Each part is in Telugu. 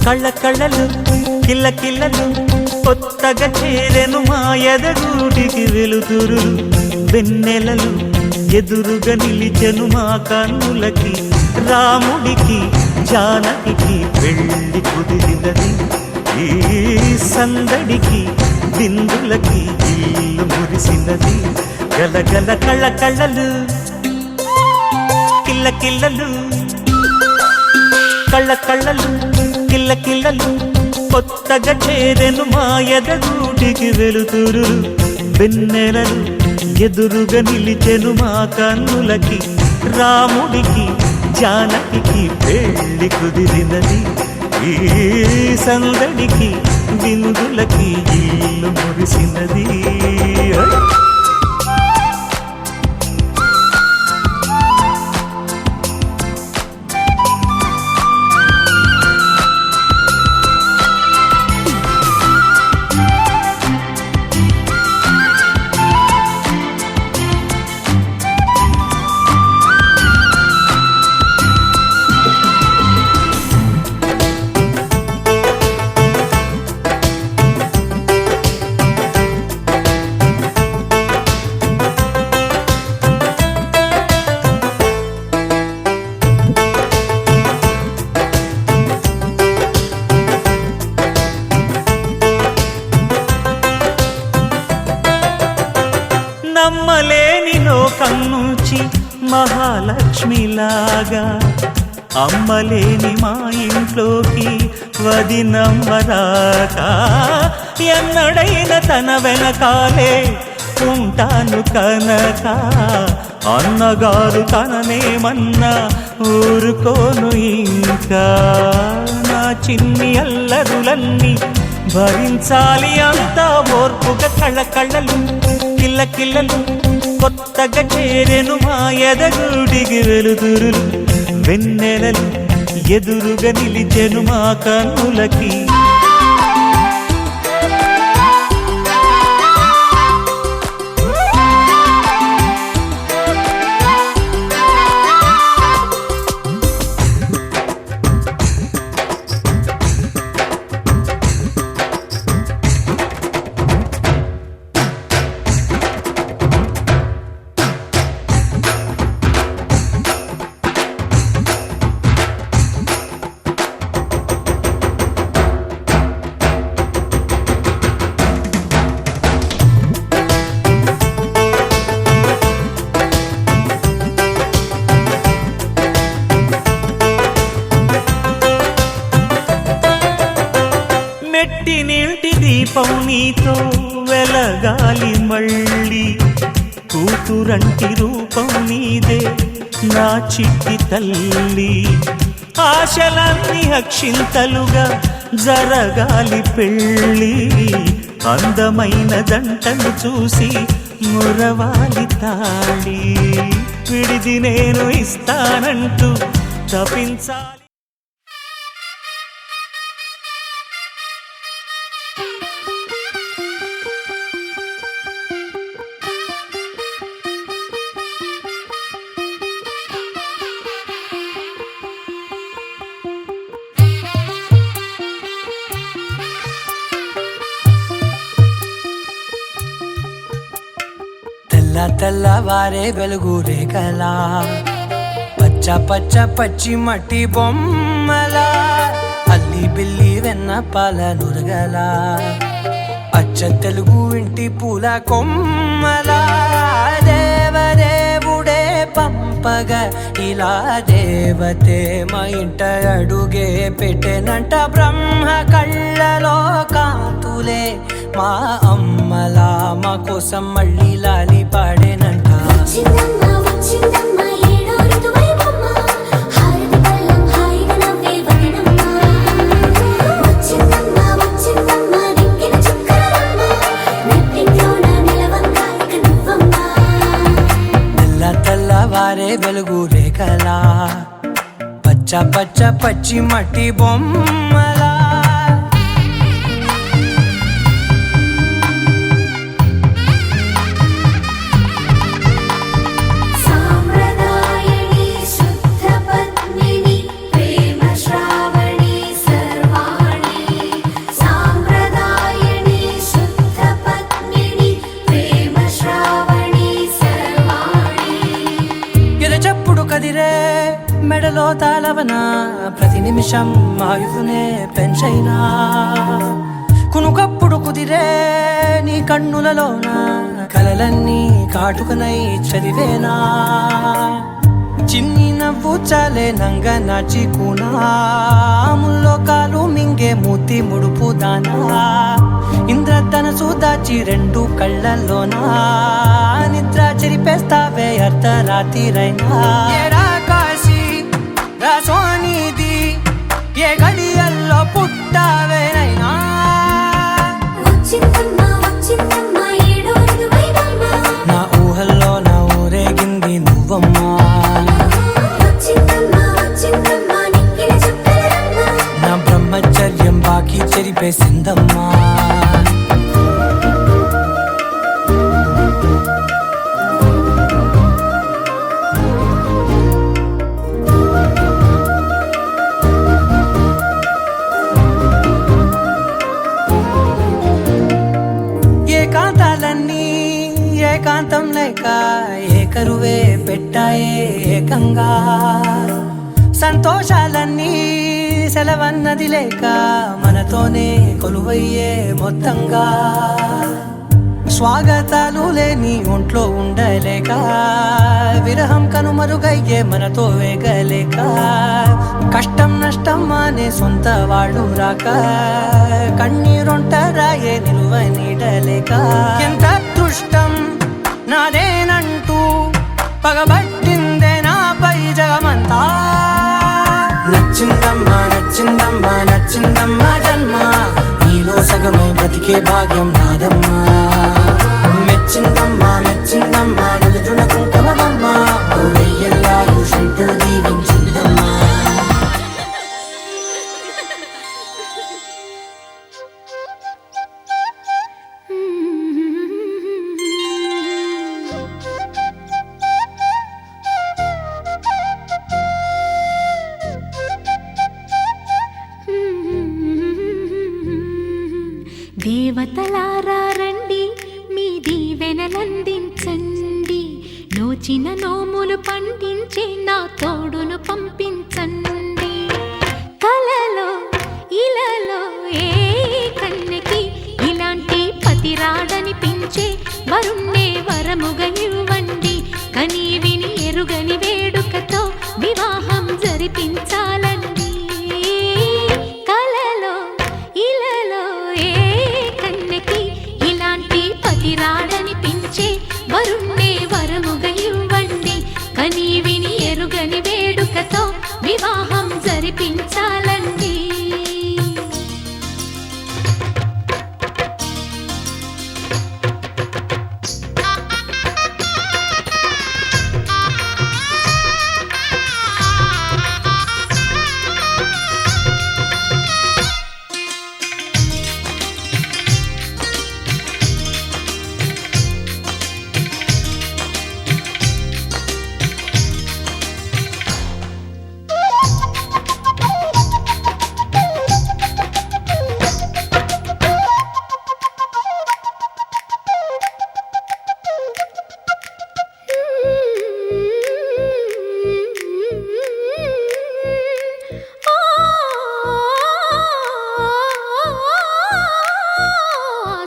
కళ్ళ కళ్ళలు కిల్ల కిల్లలు కొత్తగా చేరెను మా ఎదగూటికి వెలుతురు వెన్నెలలు ఎదురుగా నిలిచెను మా కన్నులకి రాముడికి జానకి పెళ్ళి కుదిరినది ఈ సందడికి బిందులకి ఇల్లు మురిసినది గలగల కళ్ళ కళ్ళలు కిల్ల కిల్లలు కళ్ళ కళ్ళలు కిల్ల కిల్లలు కొత్తగా చేరెను మా ఎదగూటికి వెలుతురు వెన్నెలలు ఎదురుగా నిలిచెను మా కన్నులకి రాముడికి జానకి పెళ్ళి కుదిరినది ఈ సందడికి బిందులకి ఇల్లు మురిసినది నమ్మలేని లోకం నుంచి మహాలక్ష్మిలాగా అమ్మలేని మా ఇంట్లోకి వదినమ్మరాక ఎన్నడైన తన వెనకాలే ఉంటాను కనక అన్నగారు తననేమన్నా ఊరుకోను ఇంకా నా చిన్ని అల్లరులన్నీ భరించాలి అంతా ఓర్పుగా కళ్ళ కళ్ళలు కిల్ల కిల్లలు కొత్తగా చేరెను మా ఎదగూడికి వెలుతురులు వెన్నెలలు ఎదురుగా నిలిచెను మా కన్నులకి మెట్టినింటి దీపం నీతో వెలగాలి మళ్ళీ కూతురంటి రూపం నీదే నా చిట్టి తల్లి ఆశలన్నీ అక్షింతలుగా జరగాలి పెళ్ళి అందమైన జంటను చూసి మురవాలి తాళి విడిది నేను ఇస్తానంటూ తపించాలి తెల్లవారే వెలుగు రేఖలా పచ్చ పచ్చ పచ్చి మట్టి బొమ్మలా అల్లి బిల్లి వెన్న పాల నురగలా అచ్చ తెలుగు ఇంటి పూల కొమ్మలా దేవదేవుడే పంపగా ఇలా దేవతే మా ఇంట అడుగే పెట్టెనంట బ్రహ్మ కళ్ళలో కాంతులే మా అమ్మలా మా కోసం మళ్ళీ లాలి పాడేనంట తెల్లవారే వెలుగు రేఖలా పచ్చ పచ్చ పచ్చి మట్టి బొమ్మలా సాంప్రదాయని శుద్ధ పద్మిని ప్రేమ శ్రావణి సర్వా కొలవనా ప్రతి నిమిషం ఆయుధునే పెంచైనా కునుకప్పుడు కుదిరే నీ కన్నులలోన కలలన్నీ కాటుకనై చదివేనా చిన్ని నవ్వు చాలే నంగ నాచి కూనాముల్లో కాలు మింగే మూతి ముడుపు దానా ఇంద్రధనసు దాచి రెండు కళ్ళల్లోనా నిద్ర చెరిపేస్తావే అర్ధరాత్రిరైనా ఏరా కాశీ రా సోనిది ఏ గడియల్లో పుట్టావేనైనా నా ఊహల్లో నా ఊరేగింది నువ్వమ్మా నా బ్రహ్మచర్యం బాకీ చెరిపేసిందమ్మా ఏకాంతాలన్నీ ఏకాంతం లేక ఏకరువే పెట్టాయే ఏకంగా సంతోషాలన్నీ సెలవన్నది లేక మనతోనే కొలువయ్యే మొత్తంగా స్వాగతాలు లేని ఒంట్లో ఉండలేక విరహం కనుమరుగయ్యే మనతో వేగలేక కష్టం నష్టం అనే సొంత వాళ్ళు రాక కన్నీరొంటరాయే నిలువ నీడలేక ఎంత అదృష్టం నాదేనంటూ పగబట్టిందే నాపై జగమంతా నచ్చిందమ్మా నచ్చిందమ్మా నచ్చిందమ్మా జన్మ నీలో సగమై బ్రతికే భాగ్యం నాదమ్మా మెచ్చిందమ్మా మెచ్చిందమ్మా నిలుచున కుంకుమమ్మా వెయ్యల్లా శంకరు దీవించిందమ్మా దేవతలారా రండి మీ దీవెనలందించండి నోచిన నోములు పండించే నా తోడును పంపించండి కలలో ఇలలో ఏ కన్నెకి ఇలాంటి పతి రాడనిపించే వరుణ్ణే వరముగా ఇవ్వండి కని విని ఎరుగని వేడుకతో వివాహం జరిపించాలండి కలలో ఇలలో ఏ కన్నెకి ఇలాంటి పతి రాడనిపించే వరుణ్ణే వరముగా ఇవ్వండి కని విని ఎరుగని వేడుకతో వివాహం జరిపించాలండి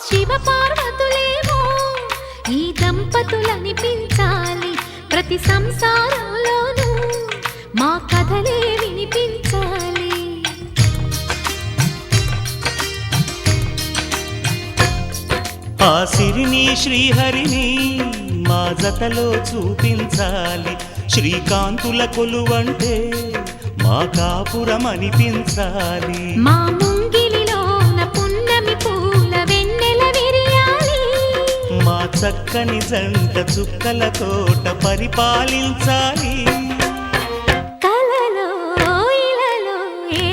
శివ పార్వతులేమో ఈ దంపతులనిపించాలి ప్రతి సంసారంలోనూ మా కథలే వినిపించాలి ఆ సిరిని శ్రీహరిని మా జతలో చూపించాలి శ్రీకాంతుల కొలువంటే మా కాపురం అనిపించాలి మా ముంగిలిలోన పున్నమి పూల వెన్నెల విరియాలి మా చక్కని జంట చుక్కల తోట పరిపాలించాలి కలలో ఇలలో ఏ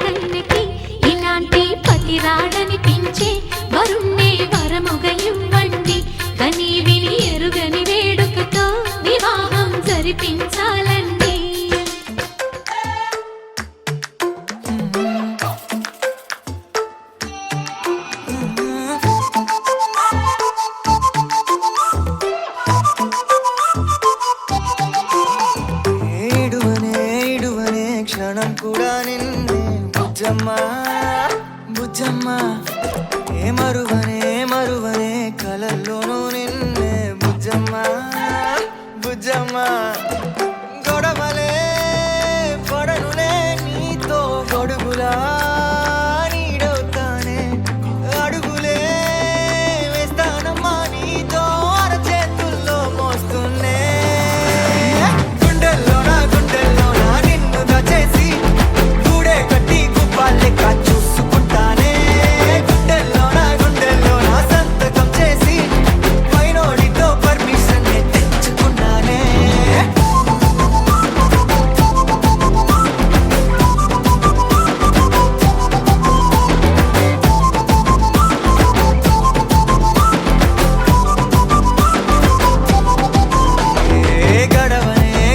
కన్నెకి ఇలాంటి పతి రాడనిపించే వరుణ్ణే వరముగా ఇవ్వండి కని విని ఎరుగని వేడుకతో వివాహం జరిపించాలండి క్షణం కూడా నిన్నే బుజ్జమ్మ బుజ్జమ్మ ఏ మరువనే కలల్లోనూ నిన్నే బుజ్జమ్మ బుజ్జమ్మ గొడవలే పడనులే నీతో గొడుగులా నీడవుతానే అడుగులే వేస్తానమ్మా నీతో అరచేతుల్లో మోస్తున్నే గుండెల్లోనా నిన్ను దచేసి గూడే కట్టి గుప్పాలెక్క చూసుకుంటానే గుండెల్లోనా సంతకం చేసి పైనోడితో పర్మిషన్ తెచ్చుకున్నానే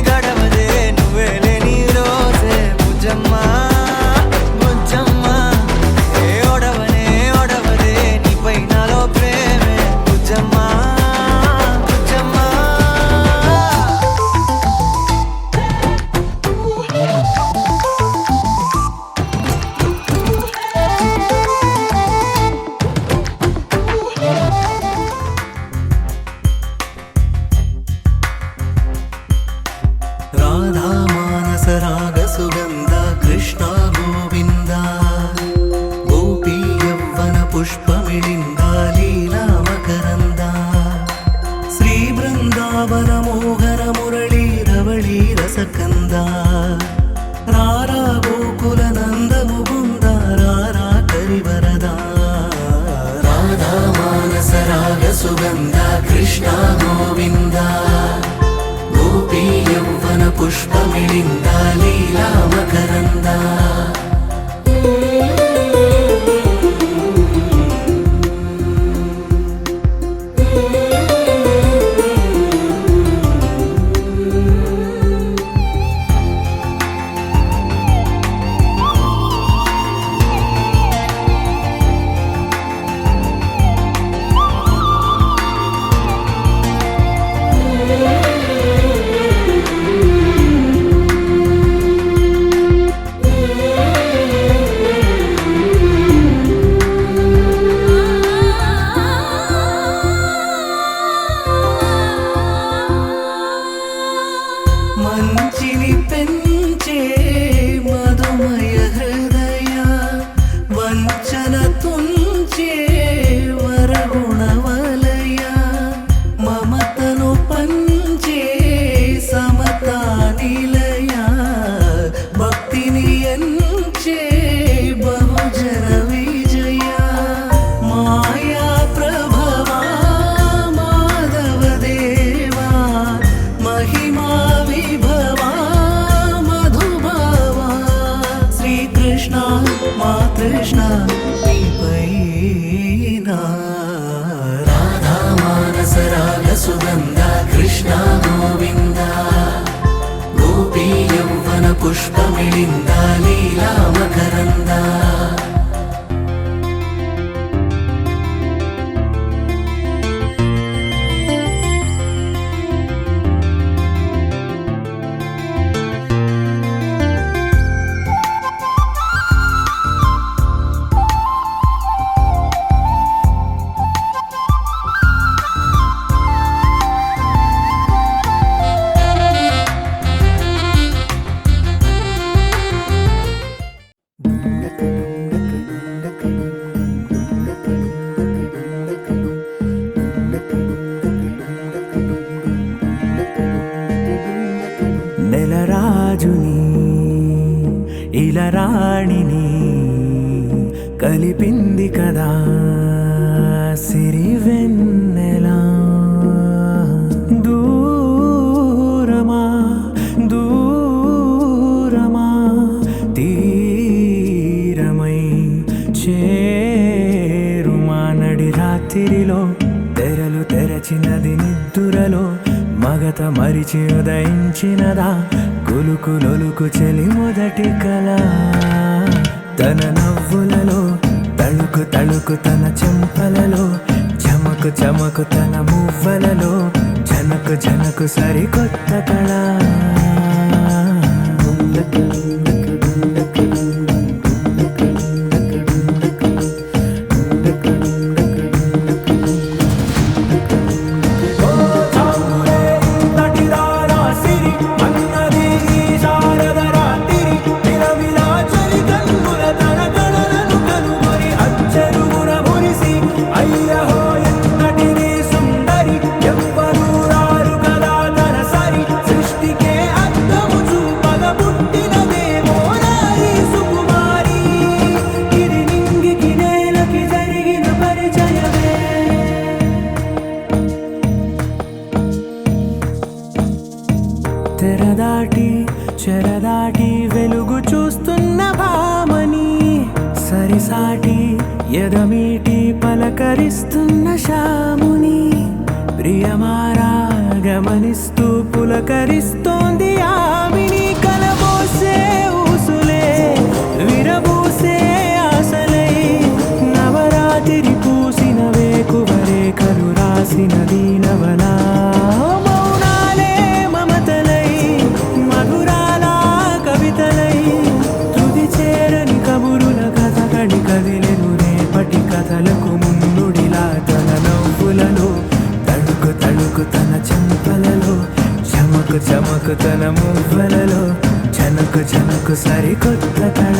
గడవదే నువ్వే లేని రోజే బుజ్జమ్మ బుజ్జమ్మ ఏ ఒడవదే నీపై నాలో ప్రేమే బుజ్జమ్మ బుజ్జమ్మ రాధా మానస రాగ సుగంధ కృష్ణ గోవింద గోపీ యవ్వన పుష్పమిళింద లీలా మకరంద శ్రీ బృందావన మోహన మురళీ రవళీ రసకంద రారా గోకుల నంద ముకుంద రారా కరివరద రాధా మానస రాగ సుగంధ కృష్ణ గోవింద గోపీ యవ్వన పుష్పమిళింద లీలా మకరంద మంచిని పెంచే మధుమయ హృదయ వంచన తుంచే వరగుణవలయ మమతను పంచే సమతా నిలయ భక్తిని ఎంచే బహుజన విజయ మాయా ప్రభవా మాధవ దేవా మహిమా విభవా మధుభావా శ్రీకృష్ణ మా కృష్ణ నీపైన రాధా మానస రాగ సుగంధ కృష్ణ గోవింద గోపీ యవ్వన పుష్పమిళింద లీలా మకరంద నెలరాజుని ఇలరాణిని కలిపింది కదా సిరి వెన్నెలా దూరమా తీరమై చేరుమా నడి రాత్రిలో తెరలు తెరచినది నిద్దురలో మగత మరిచి ఉదయించినదా కులుకు చెలి మొదటి కళ తన నవ్వులలో తళుకు తన చెంపలలో చమకు తన మువ్వలలో జనకు సరికొత్త కళ ఎదమీటి పలకరిస్తున్న శాముని ప్రియమారా గమనిస్తూ పులకరిస్తోంది ఆవిని కలబోసే ఊసులే విరబూసే ఆశలై నవరాత్రి పూసిన వేకువరేఖలు రాసిన దీనవనా మౌనాలే మమతలై మధురాల కవితలై తుది చేరని కబురుల కథ కడి కదిలెను రేపటి కథలకు ముందుడిలా తన నవ్వులలో తడుకు తడుకు తన చెంపలలో చమకు చమకు తన మువ్వలలో జనకు జనకు సరికొత్త కళ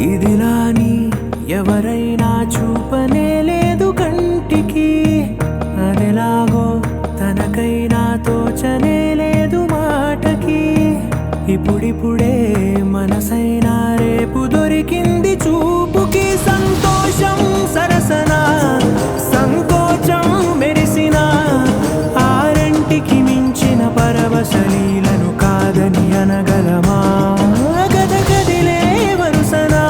ఇదిలాని ఎవరైనా చూపనే లేదు కంటికి అదెలాగో తనకైనా తోచనే లేదు మాటకి ఇప్పుడిప్పుడే మనసైనా రేపు దొరికింది చూపుకి సంతోషం సరసన సంకోచం మెరిసిన ఆరంటికి మించిన పరవశలీలను కాదని అనగలమా గద గదిలే వరుసనా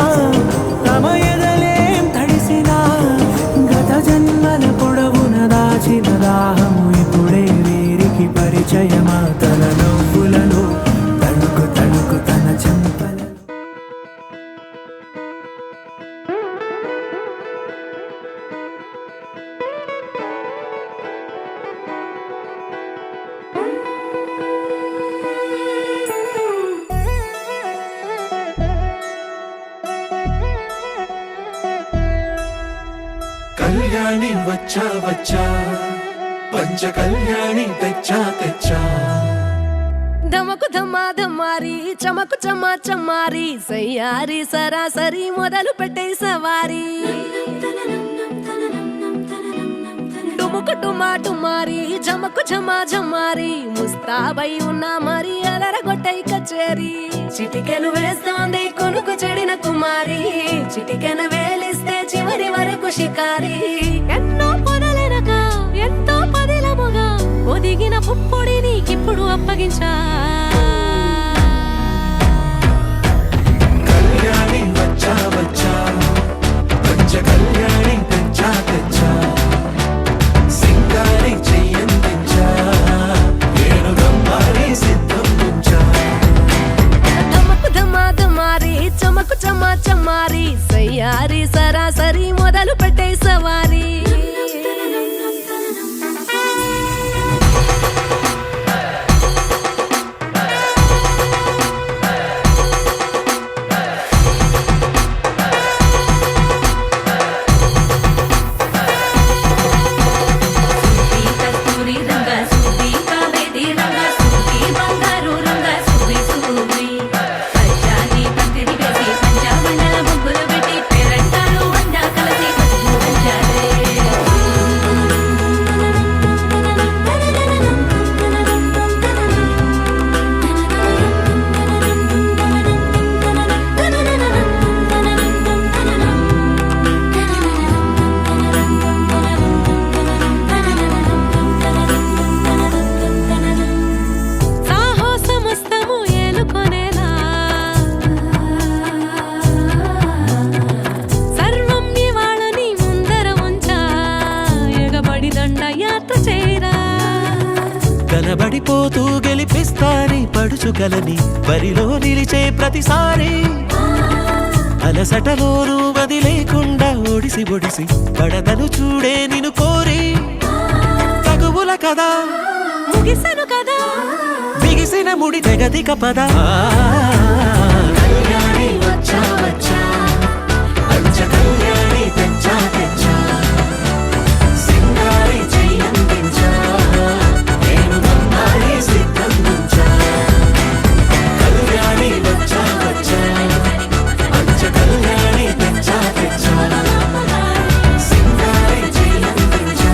తమ ఎదలేం తడిసిన గత జన్మల పొడవున దాచిన దాహము ఇప్పుడే వీరికి పరిచయమా తన నవ్వులలో తడుకు తడుకు తన చెంపలలో కళ్యాణి వచ్చా వచ్చా పంచ కళ్యాణి తెచ్చా తెచ్చా ధమకు ధమ్మా ధమ్మారి చమకు చమ్మా చమ్మారి సయ్యారి సరాసరి మొదలు పెట్టే సవారి డుముకు డుమా డుమారి జమకు ఝమా ఝమారి ముస్తాబై ఉన్నా మరి అలరగొట్టై కచేరి చిటికెను వేస్తోంది కొనుకు చెడిన కుమారి చిటికెను వేలిస్తే చివరి వరకు షికారి ఎన్నో పొదలెనక ఎంతో పదిలముగా ఒదిగిన పుప్పొడి నీకిప్పుడు అప్పగించా కళ్యాణి వచ్చా వచ్చా పంచ కళ్యాణి తెచ్చా తెచ్చా సింగారి చెయ్యందించా ఏను గమ్మారి సిద్ధం ఉంచా ధమకు ధమ్మా ధమారి చమకు చమ్మా చమ్మారి సయ్యారి సరాసరి మొదలు పెట్టే సవారి కనబడిపోతూ గెలిపిస్తాని పడుచుకలని బరిలో నిలిచే ప్రతిసారి అలసటలోనూ వదిలేకుండా ఒడిసి ఒడిసి పడతను చూడే నిన్ను కోరి తగువుల కదా ముగిసెను కదా బిగిసిన ముడి తెగదిక పద కళ్యాణి వచ్చా వచ్చా పంచ కళ్యాణి తెచ్చా తెచ్చా సింగారి చెయ్యందించా నేను గమ్మారి సిద్ధం ఉంచా కళ్యాణి వచ్చా వచ్చా పంచ కళ్యాణి తెచ్చా తెచ్చా సింగారి చెయ్యందించా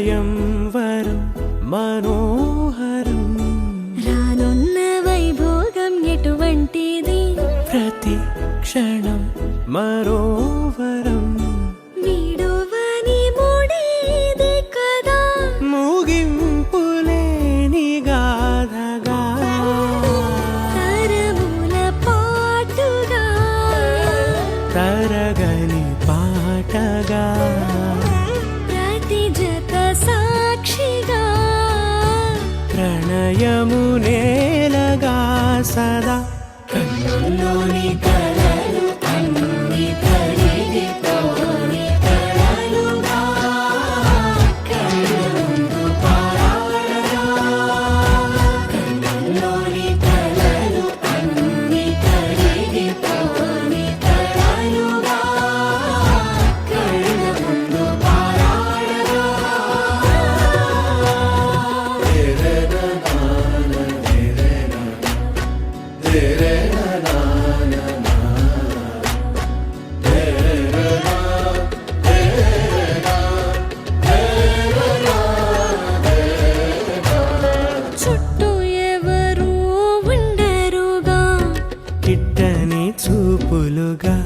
స్వయంవరం మనోహరం రానున్న వైభోగం ఎటువంటిది ప్రతి క్షణం మరోవరం వీడువని మూడేది కదా ముగింపులేని గాథగా తరముల పాటుగా తరగని పాటగా ప్రతి జత సాక్షిగా ప్రణయము నేలగా సదా కన్నుల్లోని కలలు అన్ని కరిగిపోని కలలుగా కళ్ళ ముందు పారాడగా కన్నుల్లోని కలలు అన్ని కరిగిపోని కలలుగా కళ్ళ ముందు పారాడగా చుట్టూ ఎవరు ఉండరుగా కిట్టని చూపులుగా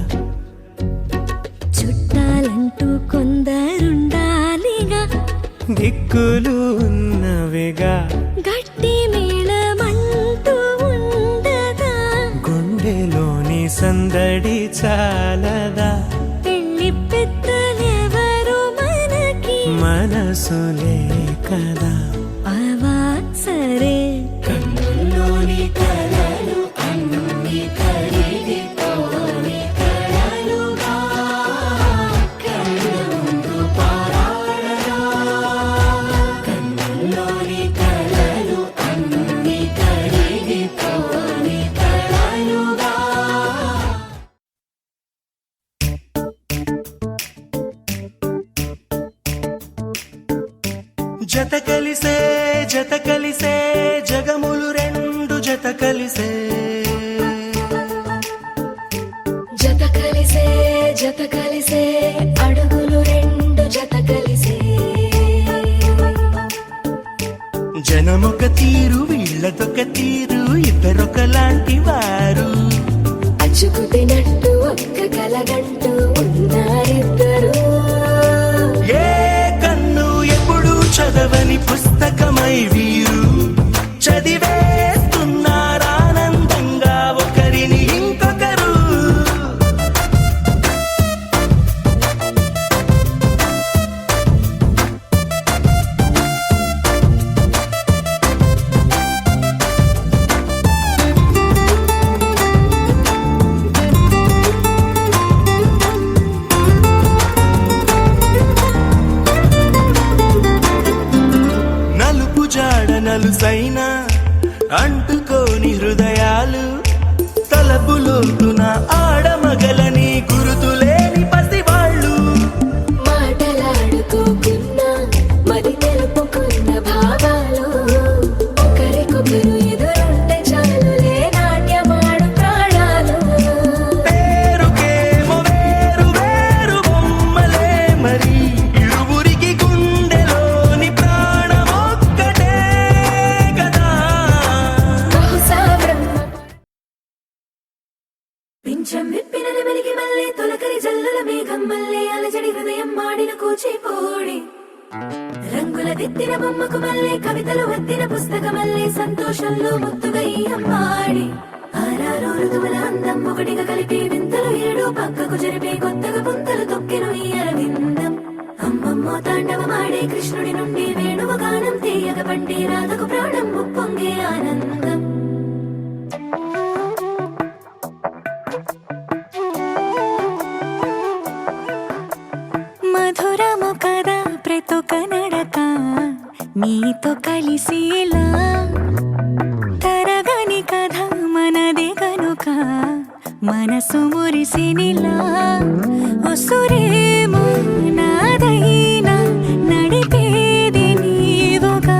చుట్టాలంటూ కొందరుండాలిగా దిక్కులు ఉన్నవిగా గట్టి మేళమంటూ ఉండగా గుండెలోని సందడి చాలదా పెళ్లి పెద్దలెవరు మనకి మనసులే కదా అవా సరే కన్నుల్లోని కలలు అన్ని కరిగిపోని కలలుగా కళ్ళ ముందు పారాడగా కన్నుల్లోని కలలు అన్ని కరిగిపోని కలలుగా జత కలిసే జగములు రెండు జత కలిసే జత కలిసే అడుగులు రెండు జత కలిసే జనమొక తీరు వీళ్ళదొక తీరు ఇద్దరొకలాంటి వారు అచ్చుకు తినట్టు ఒక్క కలగంటూ ఉన్నారిద్దరు ఏ కన్ను ఎప్పుడు చదవని పుస్తకమై వీరు చదివేస్తున్నారానందంగా ఒకరిని ఇంకొకరు నలుపు జాడ నలుసైన అంటుకోని హృదయాలు తలపులోతున ఆడమగలని గురుతులేని పసివాళ్ళు మాటలాడుకోకున్నా మరి తెలుపుకున్న భావాలు ఒకరికొకరు ఎదురుంటే చాలులే నాట్యమాడు ప్రాణాలు పేరుకేమో వేరు వేరు బొమ్మలే మరి ఇరువురికి గుండెలోని ప్రాణమొక్కటే కదా బహుశా బ్రహ్మ పింఛం విప్పినది వెలిగి మళ్ళీ తొలకరి జల్లుల మేఘం మళ్ళీ అలజడి హృదయం మాడిన కూచిపోడి రంగుల దిద్దిన బొమ్మకు మళ్ళీ కవితలు వద్దిన పుస్తకం మళ్ళీ సంతోషంలో ముద్దుగా ఈ అమ్మాడి ఆరారు ఋతువుల అందం ఒకటిగా కలిపి వింతలు ఏడు పక్కకు జరిపే కొత్తగా పుంతలు తొక్కెను ఈ అరవిందం అమ్మమ్మో తాండవమాడే కృష్ణుడి నుండి వేణువ గానం తీయగ పండి రాధకు ప్రాణం ఉప్పొంగే ఆనందం మధురము కదా ప్రతొక నడక నీతో కలిసేలా తరగని కథ మనదే కనుక మనసు మురిసినిలా ఉసురేమో నాదైనా నడిపేది నీవుగా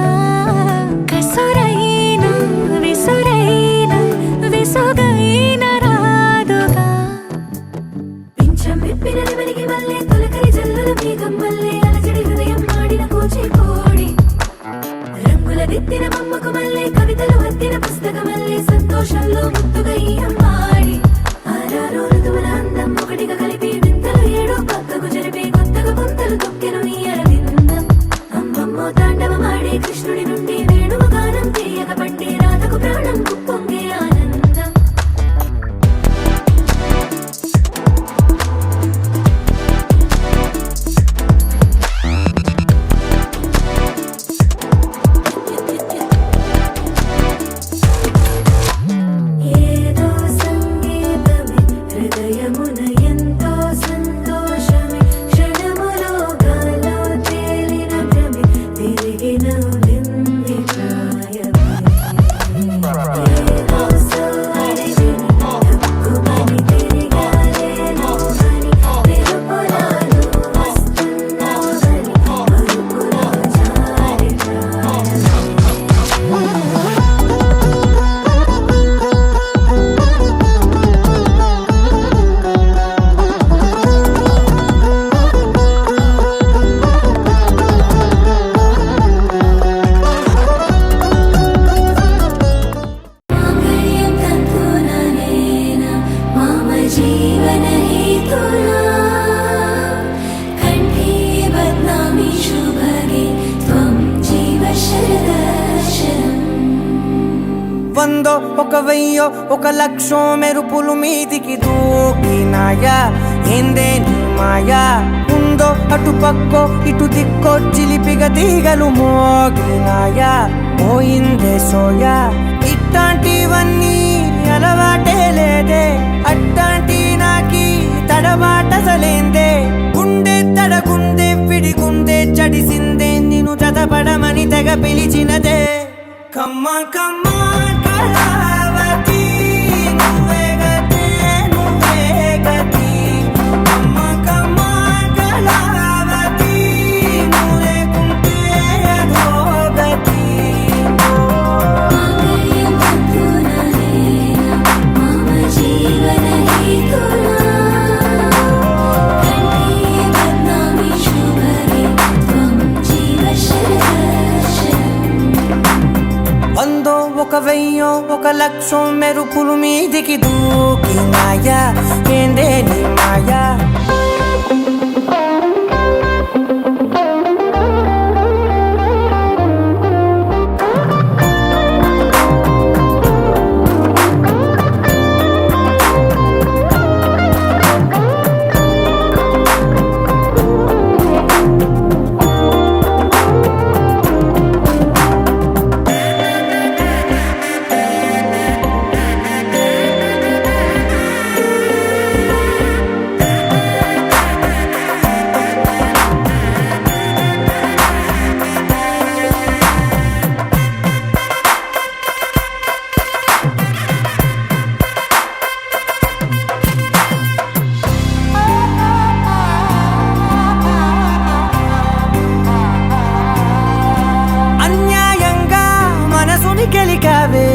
కసురైనా విసురైనా విసుగైన రాదుగా పింఛం విప్పినది వెలిగి మళ్ళీ తొలకరి జల్లుల మేఘం మళ్ళీ అలజడి హృదయం మాడిన కూచిపో తాండవమాడే కృష్ణుడి నుండి వేణువు గానం తీయక పట్టే రాధకు ప్రాణం ఉప్పొంగే ఆనందం. ఏదో సంగీతమే హృదయమున ఎంతో సంతోషమే క్షణములో గాలో తేలిన భ్రమే తిరిగి నవ్వింది ప్రాయమే. ఏదో సవ్వడి విని తక్కువని తిరిగాలేను అని వెలుపులాను వస్తున్నావని పలుకులో జారి ప్రాయమే. माङ्गल्यं तन्तुननेन मम जीवनहेतुना कण्ठे बध्नामि शुभगे त्वं जीव शरदर्शनम्. వందో ఒక వెయ్యో ఒక లక్షో మెరుపులు మీదికి దూకినాయా ఏందే నీ మాయా ఉందో అటు పక్కో ఇటు దిక్కో చిలిపిగ తీగలు మోగినాయా పోయిందే సోయా ఇట్లాంటివన్నీ అలవాటే లేదే అట్లాంటి నాకి తడబాటసలేందే గుండె తడగుందే విడిగుందే చడిసిందే నిన్ను చదపడమని తెగ పిలిచినదే కమ్మ కమ్మ కళావతి నువ్వే గతే నువ్వే గతి కమ్మ కమ్మ కళావతి నువ్వు లేకుంటే అధోగతి. माङ्गल्यं तन्तुननेन मम जीवनहेतुना कण्ठे बध्नामि शुभगे त्वं जीव शरदर्शनम्. వందో ఒక వెయ్యో ఒక లక్షో మెరుపులు మీదికి దూకినాయా ఏందే నీ మాయా అన్యాయంగా మనసుని గెలికావే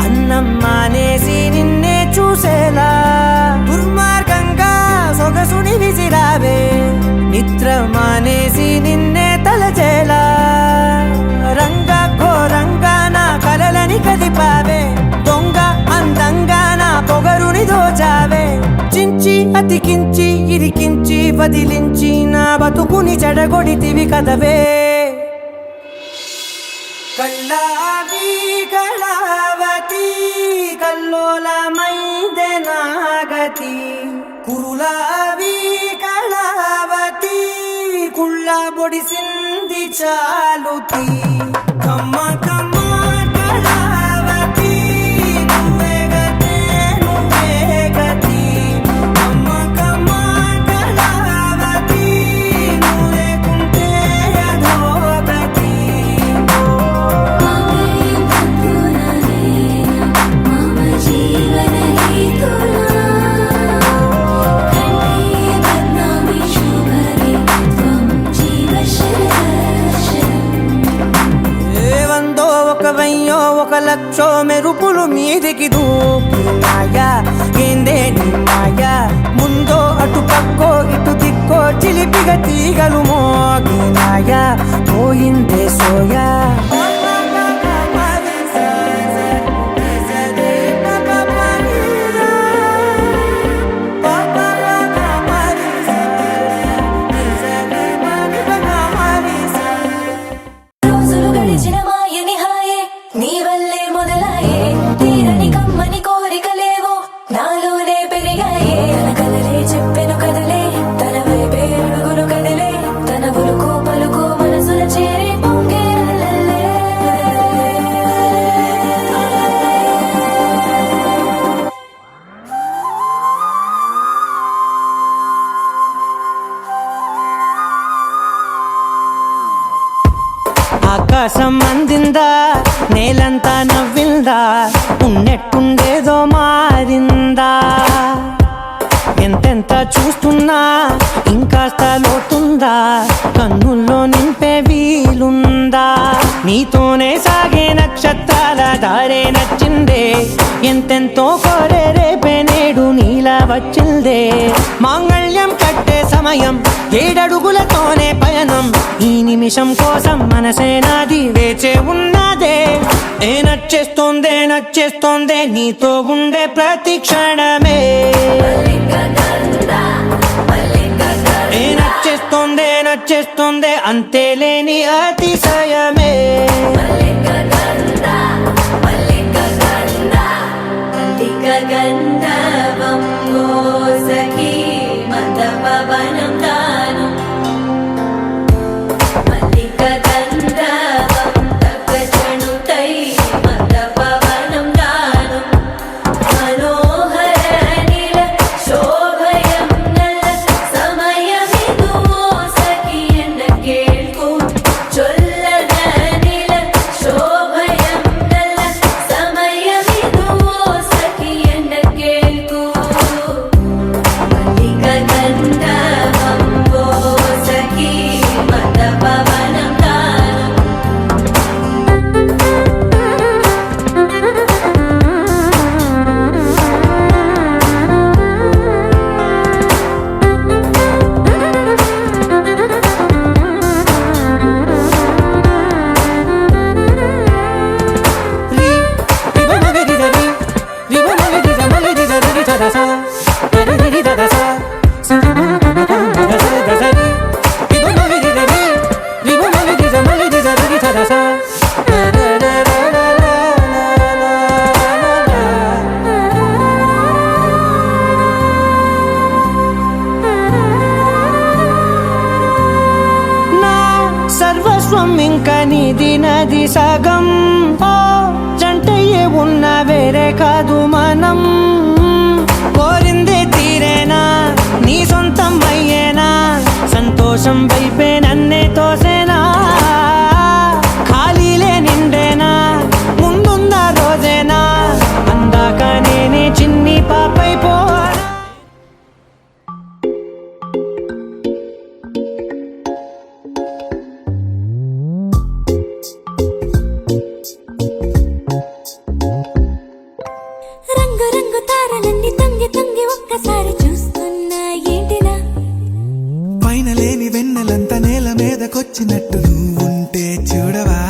అన్నం మానేసి నిన్నే చూసేలా దుర్మార్గంగా సొగసుని విసిరావే నిద్ర మానేసి నిన్నే తలచేలా రంగా ఘోరంగా నా కలలని కదిపావే దొంగ అందంగా నా పొగరుని దోచావే చించి అతికించి ఇరికించి వదిలించి నా బతుకుని చెడగొడితివి కదవే కళ్ళావి కళావతి కల్లోలమైందే నాగతి కురులావి కళావతి కుళ్ళ బొడిసింది చాలుతి కమ్మ కమ్మ కళావతి నువ్వే గతే నువ్వే గతి కమ్మ కమ్మ కళావతి నువ్వు లేకుంటే అధోగతి. माङ्गल्यं तन्तुननेन मम जीवनहेतुना कण्ठे बध्नामि शुभगे त्वं जीव शरदर्शनम्. ఏ వందో ఒక వెయ్యో ఒక లక్షో మెరుపులు మీదికి దూకినాయా ఏందే నీ మాయా ముందో అటు పక్కో ఇటు దిక్కో చిలిపిగ తీగలు మోగినాయా పోయిందే సోయా పిలిచిన మాయని హాయే నీ వల్లే మొదలాయే తీరని కమ్మని కోరికలేవో నాలోనే పెరిగాయే తన కలలే చెప్పెను కదలే తన వైపే అడుగులు కదిలే తన ఉలుకు పలుకు మనసుల చేరి పొంగే అలలే. ఆకాశం అందిందా నేలంతా నవ్విందా ఉన్నట్టుండేదో మారిందా ఎంతెంత చూస్తున్నా ఇంకాస్త లోతుందా కన్నుల్లో నింపే వీలుందా నీతోనే సాగే నక్షత్రాల దారే నచ్చిందే ఎంతెంతో కోరే రేపే నేడు నీలా వచ్చిందే మాంగళ్యం కట్టే సమయం 7 అడుగులతోనే పయనం ఈ నిమిషం కోసం మనసే నాది వేచే ఉన్నదే ఏ నచ్చేస్తోందే నీతో ఉండే ప్రతి క్షణమే ఏ నచ్చేస్తోందే అంతే లేని అతిశయమే గంధర్వం సఖీ మద పవనం దానం మల్లిక గంధర్వం తగచణుతై మద పవనం దానం మనోహర నీల శోభయం నల్ల సమయమిదు సఖీ ఎన్న కేൾക്കൂ చొల్లన నీల శోభయం నల్ల సమయమిదు సఖీ ఎన్న కేൾക്കൂ మల్లిక గంధర్వం సఖీ మద పవనం దానం నా సర్వస్వం ఇంకా నీది నది సగం ఓ జంటయ్యే ఉన్న వేరే కాదు మనం కోరిందే తీరేనా నీ సొంతం అయ్యేనా సంతోషం వైపే నన్నే తోసేనా ఖాళీలే నిండేనా ముందున్న రోజేనా అందాక నేనే చిన్ని పాపై పోనా రంగు రంగు తారలన్నీ తొంగి తొంగి ఒక్కసారి చూస్తున్నా ఏంటిలా పైన లేని వెన్నెలంతా నేల మీదకొచ్చినట్టు నువ్వుంటే చూడవా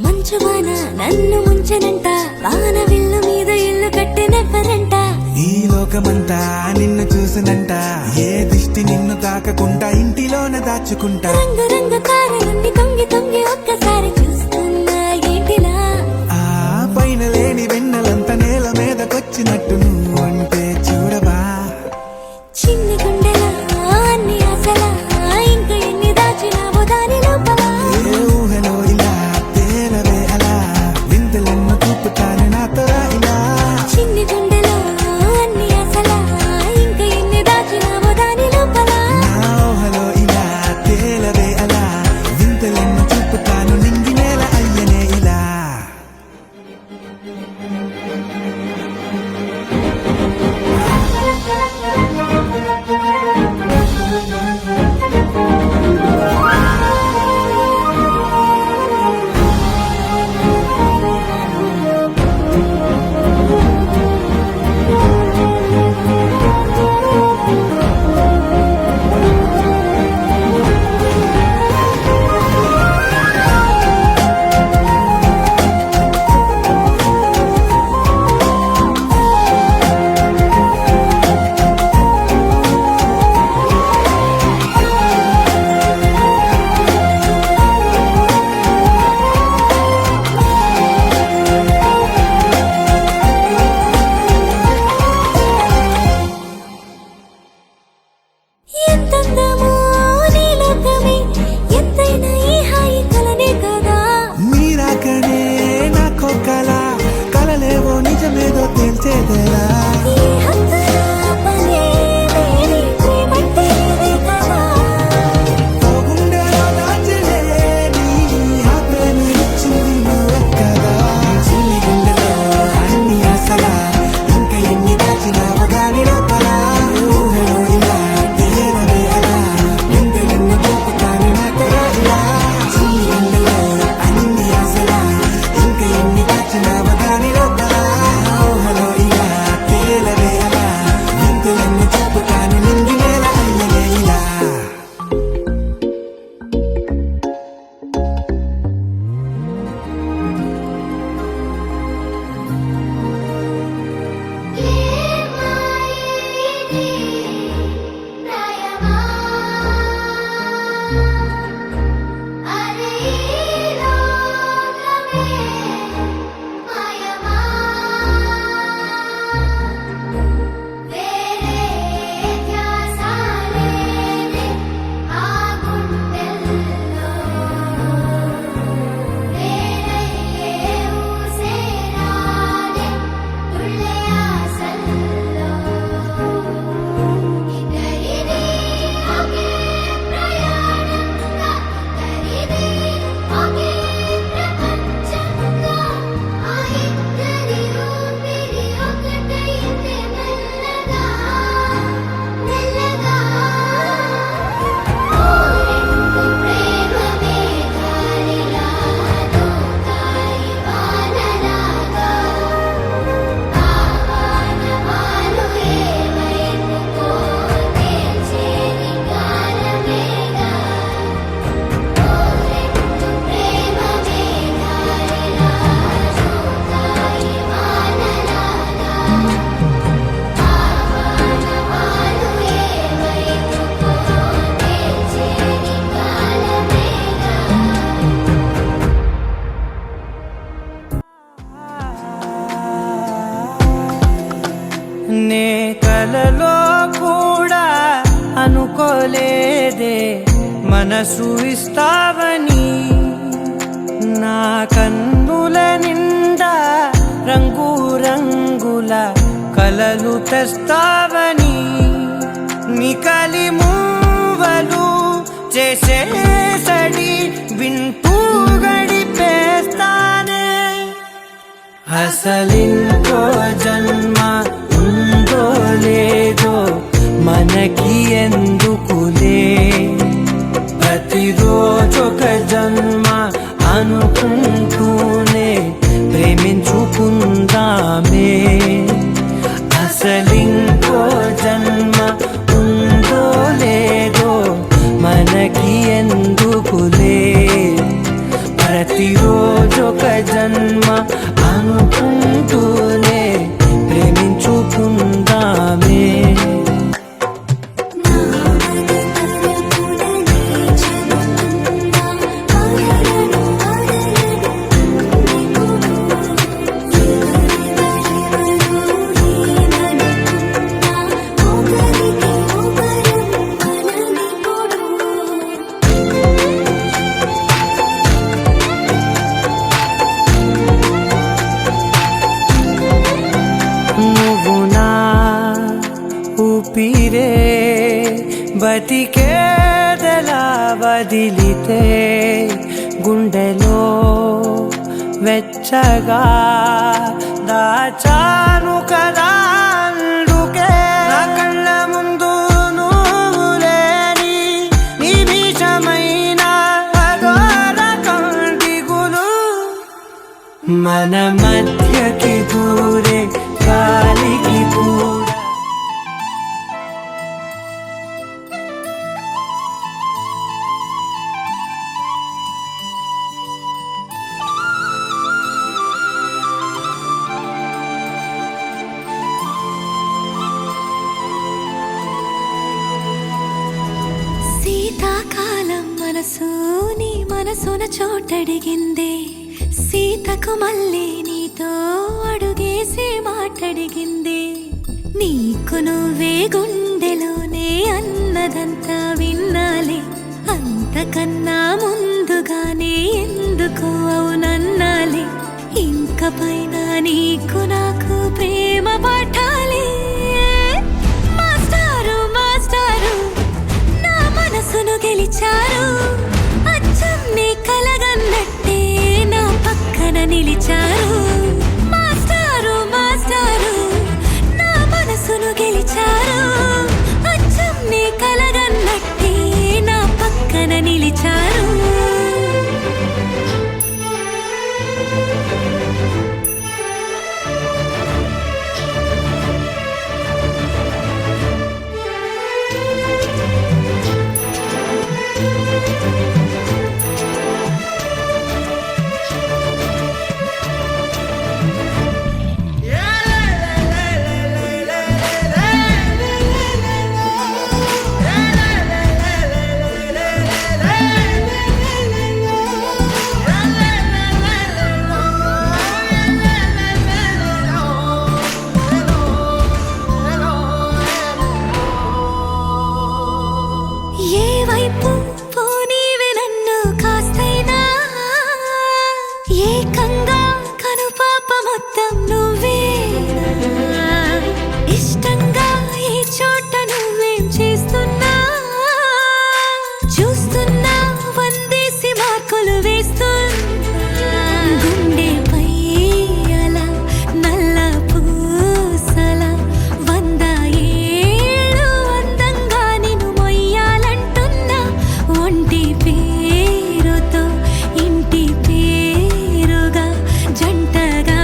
మంచు వాన నన్ను ముంచనంట వాన విల్లు మీద ఇల్లు కట్టినెవ్వరంట ఈ లోకమంతా నిన్ను చూసినంట ఏ దిష్టి నిన్ను తాకకుండా ఇంటిలోన దాచుకుంటా రంగు రంగు తారలన్నీ తొంగి తొంగి ఒక్కసారి చూస్తున్నా ఏంటిలా ఆ పైన లేని వెన్నెలంతా నేల మీదకొచ్చినట్టు నువ్వుంటే చూడవా చిన్ని గుండెలా అన్ని ఆశలా ఇంకా ఎన్ని దాచినావో దాని లోపల ఏ ఊహలో ఇలా తేలవే అలా వింతలెన్నో చూపుతాను నాతో రా ఇలా చిన్ని గుండెలో అన్ని ఆశలా ఇంకా ఎన్ని దాచినావో దాని లోపల నా ఊహలో ఇలా తేలవే అలా వింతలెన్నో చూపుతాను నీ అనుకోలేదే మనసు ఇస్తావని, నా కన్నుల నిండా రంగు రంగుల కలలు తెస్తావని, నికలి మూవలు చేసేసడి వింటూ గడిపేస్తానే. అసలింకో జన్మ ఉందో లేదో మనకి ఎందుకులే, ప్రతిరోజొక జన్మ అనుకుంటూనే ప్రేమించుకుందామే. అసలింకో జన్మ ఉందో లేదో మనకి ఎందుకులే, ప్రతిరోజొక జన్మ అనుకుంటూనే ప్రేమించుకుందామే. నువ్వు నా ఊపిరే బతికేదలా వదిలితే, గుండెలో వెచ్చగా దాచాను కదా అందుకే. నా కళ్ళ ముందు నువ్వు లేని నిమిషమైన అఘోర కంటిగులు, మన మధ్యకి దూరే గాలికి కూడా శీతాకాలం మనసు నీ మనసున చోటడిగిందే, సీతకు మళ్ళీ నీతో అడుగేసి మాటడిగిందే. నీకు నువ్వే గుండెలోనే అన్నదంతా విన్నాలే, అంతకన్నా ముందుగానే ఎందుకు అవునన్నాలే. ఇంక పైన నీకు నాకు ప్రేమ పాఠాలే. మాస్టారు మాస్టారు నా మనసును గెలిచారు, అచ్చం నీ కలగన్నట్టే నా పక్కన నిలిచారు. మాస్టారు మాస్టారు నా మనసును గెలిచారు, అచ్చం నీ కలగన్నట్టే నా పక్కన నిలిచారు. ఏ వైపు పోనీవే నన్ను కాస్తైనా, ఏకంగా కనుపాప మొత్తం నువ్వే. ఇష్టంగా ఈ చోట నువ్వేం చేస్తున్నా, చూస్తున్నా వందేసి మార్కులు వేస్తున్నా. గుండెపై అలా నల్ల పూసల 100 ఏళ్ళు అందంగా నిన్ను మొయ్యాలంటున్నా. ఒంటి పేరుతో ఇంటి పేరుగా జంటగా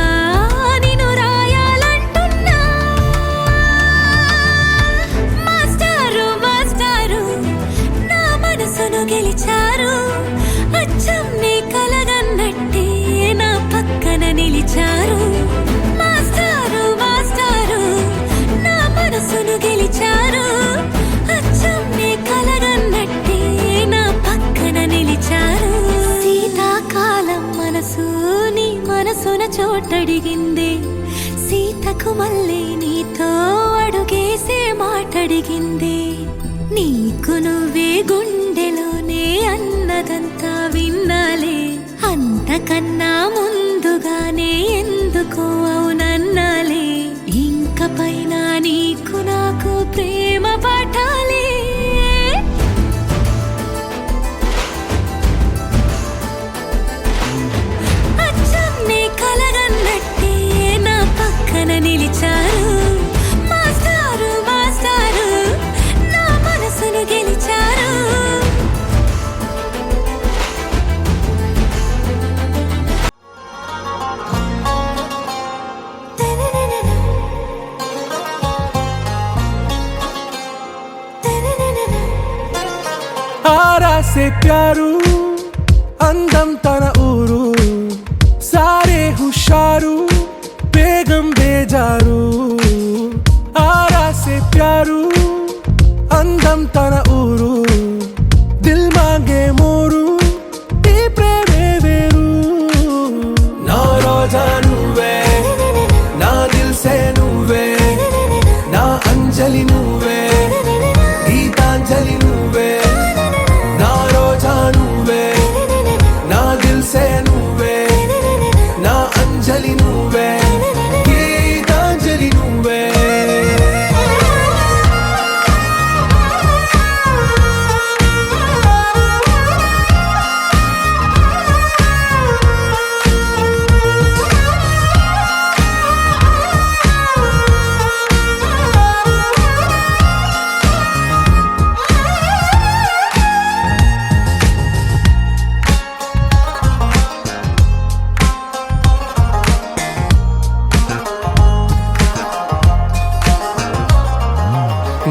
నిన్ను రాయాలంటున్నా. మాస్టారు మాస్టారు నా మనసును గెలిచారు, అచ్చం నీ కలగన్నట్టే నా పక్కన నిలిచారు. మాస్టారు మాస్టారు నా మనసును గెలిచారు, అచ్చం నీ కలగన్నట్టే నా పక్కన నిలిచారు. శీతాకాలం మనసు నీ మనసున చోటడిగిందే, సీతకు మళ్ళీ నీతో అడుగేసే మాటడిగిందే. నీకు నువ్వే గుండెలోనే అన్నదంతా విన్నాలే, అంతకన్నా ముందుగానే ఎందుకో అవునన్నాలే. ఇంక పైన నీకు నాకు ప్రేమ పాఠాలే. అచ్చం నీ కలగన్నట్టే నా పక్కన నిలిచారు మాస్టారు మాస్టారు, నా మనసును గెలిచారు. आरा से प्यारू అందం తన ఊరు సారే హుషారు బేగం బేజారు. ఆరా సే ప్యారు అందం తన ఊరు దిల్ మాంగే మోరు ఈ ప్రేమే వేరు. నా రోజా నువ్వే నా దిల్ సే నువ్వే నా అంజలి నువ్వే గీతాంజలి నువ్వే. నా రోజా నువ్వే నా దిల్ సే నువ్వే నా అంజలి నువ్వే గీతాంజలి నువ్వే.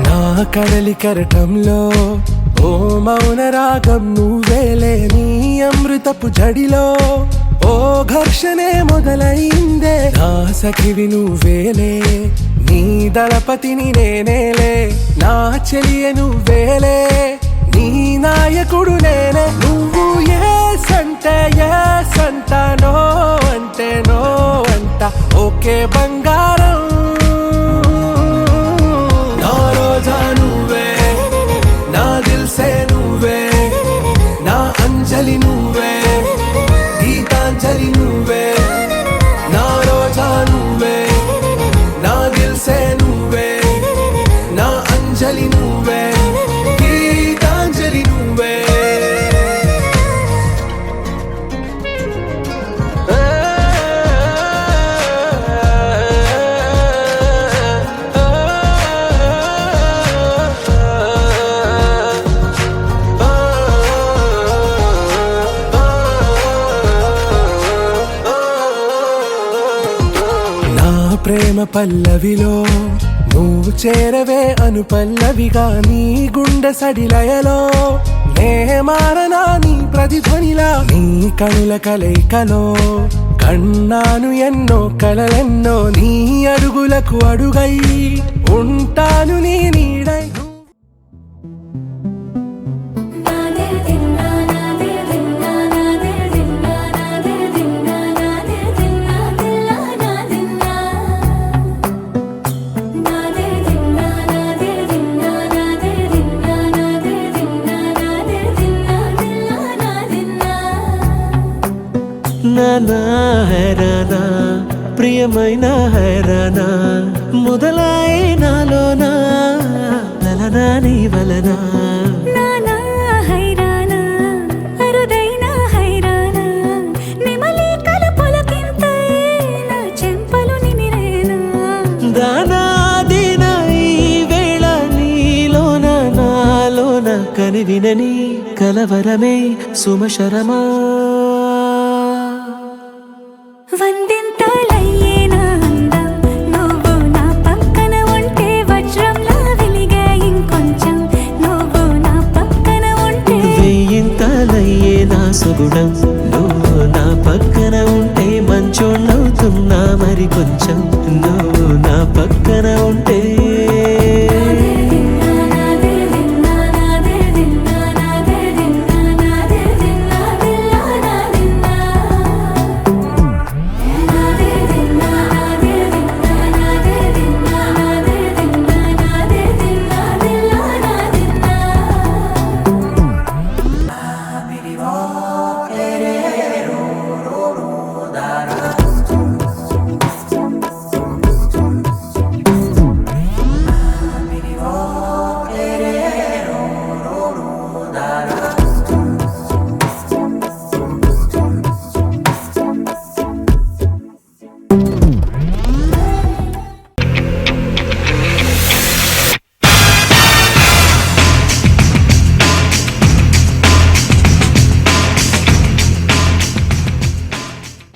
నా కడలి కరటంలో ఓ మౌన రాగం నువ్వేలే, నీ అమృతపు జడిలో ఓ ఘర్షణే మొదలైందే. నా సఖివి నువ్వేలే నీ దళపతిని నేనేలే, నా చెలియ నువ్వేలే నీ నాయకుడు నేనే. నువ్వు ఏ సంట నో అంటే నో అంట ఓకే బంగారం. నా రోజా నువ్వే నా దిల్ సే నువ్వే నా అంజలి నువ్వే గీతాంజలి నువ్వే. నా రోజా నువ్వే నా దిల్ సే నువ్వే నా అంజలి నువ్వే గీతాంజలి నువ్వే. నా ప్రేమ పల్లవిలో నువ్వు చేరవే అను పల్లవిగా, నీ గుండె సడిలయలో నే మారనా నీ ప్రతిధ్వనిలా. నీ కనుల కలయికలో కన్నాను ఎన్నో కలలెన్నో, నీ అడుగులకు అడుగై ఉంటాను నీ నీడై. నానా హైరానా ప్రియమైన హైరానా మొదలాయి నాలోనా లలనా నీ వలనా. నానా హైరానా అరుదైన హైరానా నెమలి కలుపులకింతై నా చెంపలు నిమిరేనా. దానా దీనా ఈ వేళ నీలోన నాలోన కనివినని కలవరమే సుమశరమా. వందింతలయ్యేనా అందం నువ్వు నా పక్కన ఉంటే, వజ్రంలా వెలిగే ఇంకొంచెం నువ్వు నా పక్కన ఉంటే. వెయ్యింతలయ్యే నా సుగుణం నువ్వు నా పక్కన ఉంటే, మంచోళ్ళవుతున్నా మరి కొంచెం నువ్వు నా పక్కన